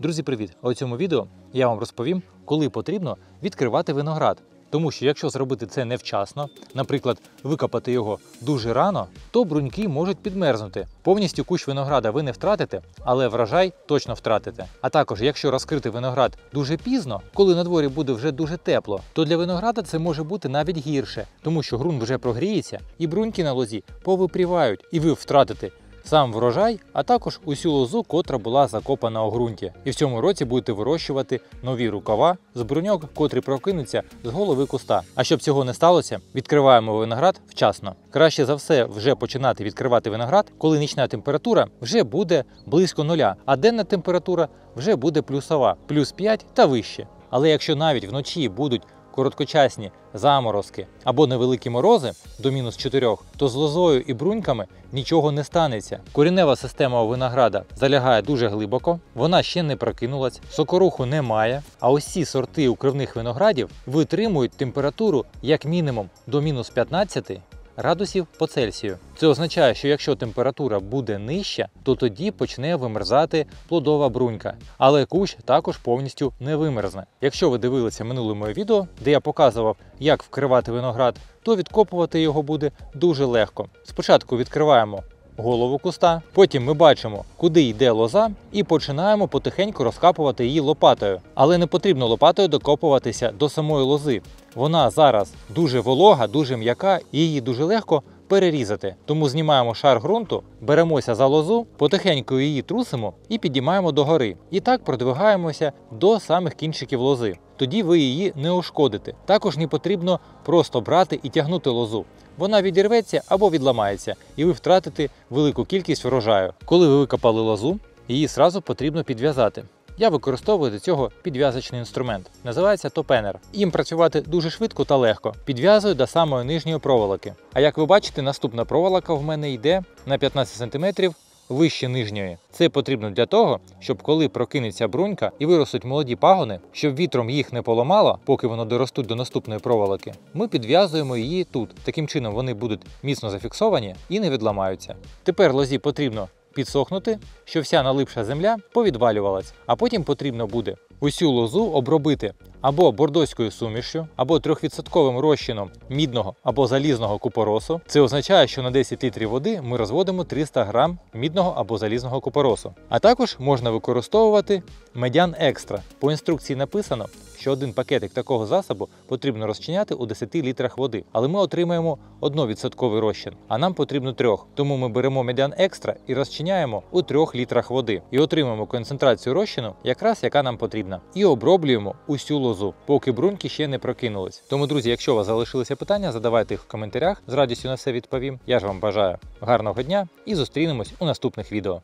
Друзі, привіт! У цьому відео я вам розповім, коли потрібно відкривати виноград. Тому що якщо зробити це невчасно, наприклад, викопати його дуже рано, то бруньки можуть підмерзнути. Повністю кущ винограда ви не втратите, але врожай точно втратите. А також, якщо розкрити виноград дуже пізно, коли на дворі буде вже дуже тепло, то для винограда це може бути навіть гірше, тому що ґрунт вже прогріється і бруньки на лозі повипрівають, і ви втратите сам врожай, а також усю лозу, котра була закопана у ґрунті. І в цьому році будете вирощувати нові рукава з бруньок, котрі прокинуться з голови куста. А щоб цього не сталося, відкриваємо виноград вчасно. Краще за все вже починати відкривати виноград, коли нічна температура вже буде близько нуля, а денна температура вже буде плюсова, плюс 5 та вище. Але якщо навіть вночі будуть короткочасні заморозки або невеликі морози до мінус 4, то з лозою і бруньками нічого не станеться. Корінева система у винограда залягає дуже глибоко, вона ще не прокинулась, сокоруху немає, а ось ці сорти укривних виноградів витримують температуру як мінімум до мінус 15 градусів по Цельсію. Це означає, що якщо температура буде нижча, то тоді почне вимерзати плодова брунька. Але кущ також повністю не вимерзне. Якщо ви дивилися минуле моє відео, де я показував, як вкривати виноград, то відкопувати його буде дуже легко. Спочатку відкриваємо голову куста, потім ми бачимо, куди йде лоза, і починаємо потихеньку розкапувати її лопатою. Але не потрібно лопатою докопуватися до самої лози. Вона зараз дуже волога, дуже м'яка, і її дуже легко перерізати. Тому знімаємо шар ґрунту, беремося за лозу, потихеньку її трусимо і підіймаємо догори. І так продвигаємося до самих кінчиків лози. Тоді ви її не ушкодите. Також не потрібно просто брати і тягнути лозу. Вона відірветься або відламається, і ви втратите велику кількість врожаю. Коли ви викопали лозу, її одразу потрібно підв'язати. Я використовую до цього підв'язочний інструмент. Називається топенер. Їм працювати дуже швидко та легко. Підв'язую до самої нижньої проволоки. А як ви бачите, наступна проволока в мене йде на 15 см вище нижньої. Це потрібно для того, щоб коли прокинеться брунька і виростуть молоді пагони, щоб вітром їх не поламало, поки вони доростуть до наступної проволоки, ми підв'язуємо її тут. Таким чином вони будуть міцно зафіксовані і не відламаються. Тепер лозі потрібно підсохнути, щоб вся налипша земля повідвалювалась, а потім потрібно буде усю лозу обробити або бордоською сумішю, або 3% розчином мідного або залізного купоросу. Це означає, що на 10 літрів води ми розводимо 300 грам мідного або залізного купоросу. А також можна використовувати медян екстра. По інструкції написано, що один пакетик такого засобу потрібно розчиняти у 10 літрах води. Але ми отримаємо 1% розчин, а нам потрібно 3. Тому ми беремо медян екстра і розчиняємо у 3 літрах води. І отримаємо концентрацію розчину, якраз яка нам потрібна. І оброблюємо усю лозу, поки бруньки ще не прокинулись. Тому, друзі, якщо у вас залишилися питання, задавайте їх в коментарях. З радістю на все відповім. Я ж вам бажаю гарного дня і зустрінемось у наступних відео.